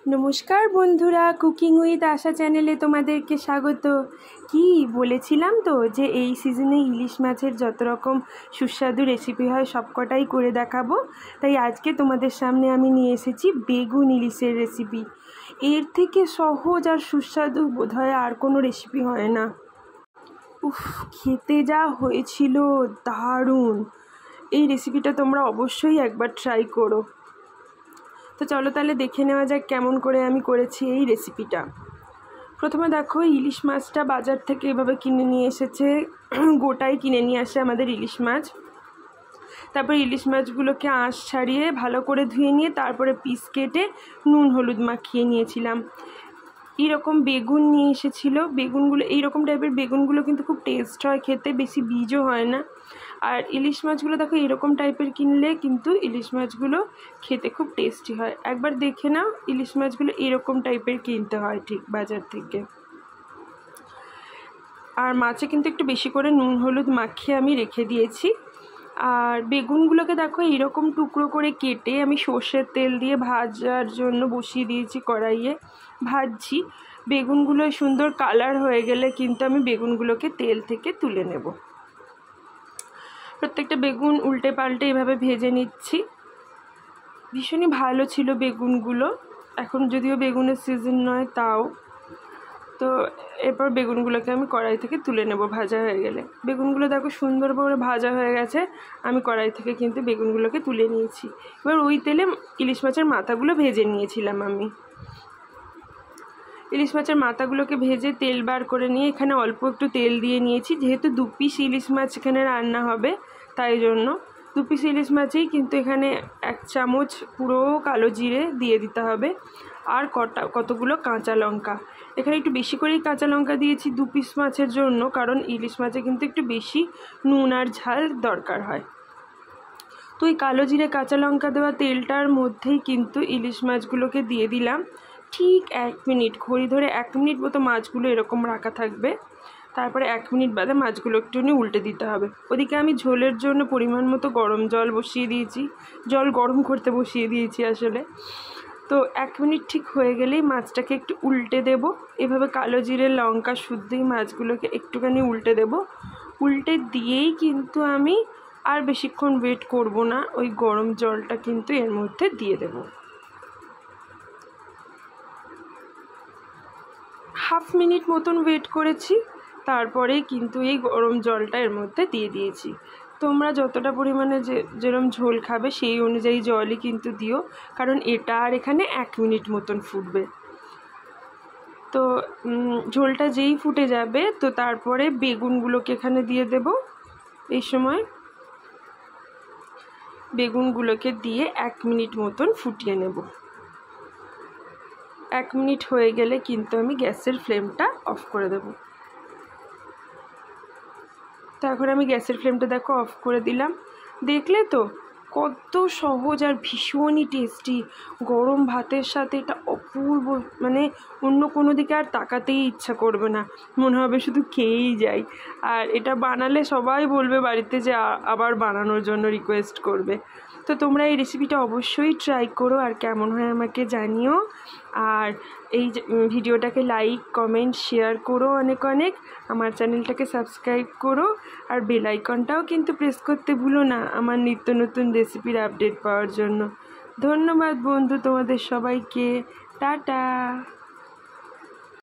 নমস্কার বন্ধুরা, cooking with আশা চ্যানেলে তোমাদেরকে স্বাগত। কি বলেছিলাম তো যে এই সিজনে ইলিশ মাছের যত রকম সুস্বাদু রেসিপি হয় সবকটাই করে দেখাবো। তাই আজকে তোমাদের সামনে আমি নিয়ে এসেছি বেগুন ইলিশের রেসিপি। এর থেকে সহজ আর সুস্বাদু বোধহয় আর কোনো রেসিপি হয় না। উফ, খেতে যা হয়েছিল দারুণ। এই রেসিপিটা তোমরা অবশ্যই একবার ট্রাই করো। তো চলো তাহলে দেখে নেওয়া যাক কেমন করে আমি করেছি এই রেসিপিটা। প্রথমে দেখো, ইলিশ মাছটা বাজার থেকে এভাবে কিনে নিয়ে এসেছে, গোটাই কিনে নিয়ে আসে আমাদের ইলিশ মাছ। তারপর ইলিশ মাছগুলোকে আঁশ ছাড়িয়ে ভালো করে ধুয়ে নিয়ে তারপরে পিস কেটে নুন হলুদ মাখিয়ে নিয়েছিলাম। এইরকম বেগুন নিয়ে এসেছিলো, বেগুনগুলো এইরকম টাইপের বেগুনগুলো কিন্তু খুব টেস্ট হয় খেতে, বেশি বীজও হয় না। আর ইলিশ মাছগুলো দেখো এরকম টাইপের কিনলে কিন্তু ইলিশ মাছগুলো খেতে খুব টেস্টি হয়। একবার দেখে নাও, ইলিশ মাছগুলো এরকম টাইপের কিনতে হয় ঠিক বাজার থেকে। আর মাছে কিন্তু একটু বেশি করে নুন হলুদ মাখিয়ে আমি রেখে দিয়েছি। আর বেগুনগুলোকে দেখো এইরকম টুকরো করে কেটে আমি সর্ষের তেল দিয়ে ভাজার জন্য বসিয়ে দিয়েছি কড়াইয়ে, ভাজছি। বেগুনগুলো সুন্দর কালার হয়ে গেলে কিন্তু আমি বেগুনগুলোকে তেল থেকে তুলে নেব। প্রত্যেকটা বেগুন উল্টে পাল্টে এভাবে ভেজে নিচ্ছি। ভীষণই ভালো ছিল বেগুনগুলো, এখন যদিও বেগুনের সিজন নয় তাও। তো এরপর বেগুনগুলোকে আমি কড়াই থেকে তুলে নেব ভাজা হয়ে গেলে। বেগুনগুলো দেখো সুন্দরভাবে ভাজা হয়ে গেছে, আমি কড়াই থেকে কিন্তু বেগুনগুলোকে তুলে নিয়েছি। এবার ওই তেলে ইলিশ মাছের মাথাগুলো ভেজে নিয়েছিলাম আমি। ইলিশ মাছের মাথাগুলোকে ভেজে তেল বার করে নিয়ে এখানে অল্প একটু তেল দিয়ে নিয়েছি, যেহেতু 2 পিস ইলিশ মাছ এখানে রান্না হবে তাই জন্য 2 পিস ইলিশ মাছেই কিন্তু এখানে 1 চামচ পুরো কালো জিরে দিয়ে দিতে হবে। আর কতগুলো কাঁচা লঙ্কা, এখানে একটু বেশি করেই কাঁচা লঙ্কা দিয়েছি 2 পিস মাছের জন্য, কারণ ইলিশ মাছে কিন্তু একটু বেশি নুন আর ঝাল দরকার হয়। তো এই কালো জিরে কাঁচা লঙ্কা দেওয়া তেলটার মধ্যেই কিন্তু ইলিশ মাছগুলোকে দিয়ে দিলাম। ঠিক 1 মিনিট, ঘড়ি ধরে 1 মিনিট মতো মাছগুলো এরকম রাখা থাকবে। তারপরে 1 মিনিট বাদে মাছগুলো একটুখানি উল্টে দিতে হবে। ওদিকে আমি ঝোলের জন্য পরিমাণ মতো গরম জল বসিয়ে দিয়েছি, জল গরম করতে বসিয়ে দিয়েছি আসলে। তো 1 মিনিট ঠিক হয়ে গেলেই মাছটাকে একটু উল্টে দেব। এভাবে কালো জিরে লঙ্কা শুদ্ধই মাছগুলোকে একটুখানি উল্টে দেব। উল্টে দিয়েই কিন্তু আমি আর বেশিক্ষণ ওয়েট করব না, ওই গরম জলটা কিন্তু এর মধ্যে দিয়ে দেব। 1/2 মিনিট মতন ওয়েট করেছি, তারপরেই কিন্তু এই গরম জলটা এর মধ্যে দিয়ে দিয়েছি। তোমরা যতটা পরিমাণে যেরকম ঝোল খাবে সেই অনুযায়ী জলই কিন্তু দিও, কারণ এটা আর এখানে 1 মিনিট মতন ফুটবে। তো ঝোলটা যেই ফুটে যাবে তো তারপরে বেগুনগুলোকে এখানে দিয়ে দেব। এই সময় বেগুনগুলোকে দিয়ে 1 মিনিট মতন ফুটিয়ে নেব। 1 মিনিট হয়ে গেলে কিন্তু আমি গ্যাসের ফ্লেমটা অফ করে দেব। তো এখন আমি গ্যাসের ফ্লেমটা দেখো অফ করে দিলাম। দেখলে তো কত সহজ আর ভীষণই টেস্টি। গরম ভাতের সাথে এটা অপূর্ব, মানে অন্য কোনো দিকে আর তাকাতেই ইচ্ছা করবে না, মনে হবে শুধু খেয়েই যাই। আর এটা বানালে সবাই বলবে বাড়িতে যে আবার বানানোর জন্য রিকোয়েস্ট করবে। তো তোমরা এই রেসিপিটা অবশ্যই ট্রাই করো আর কেমন হয় আমাকে জানিও। আর এই ভিডিওটাকে লাইক কমেন্ট শেয়ার করো অনেক অনেক, আমার চ্যানেলটাকে সাবস্ক্রাইব করো। আর বেল আইকনটাও কিন্তু প্রেস করতে ভুলো না আমার নিত্য নতুন রেসিপির আপডেট পাওয়ার জন্য। ধন্যবাদ বন্ধু তোমাদের সবাইকে, টাটা।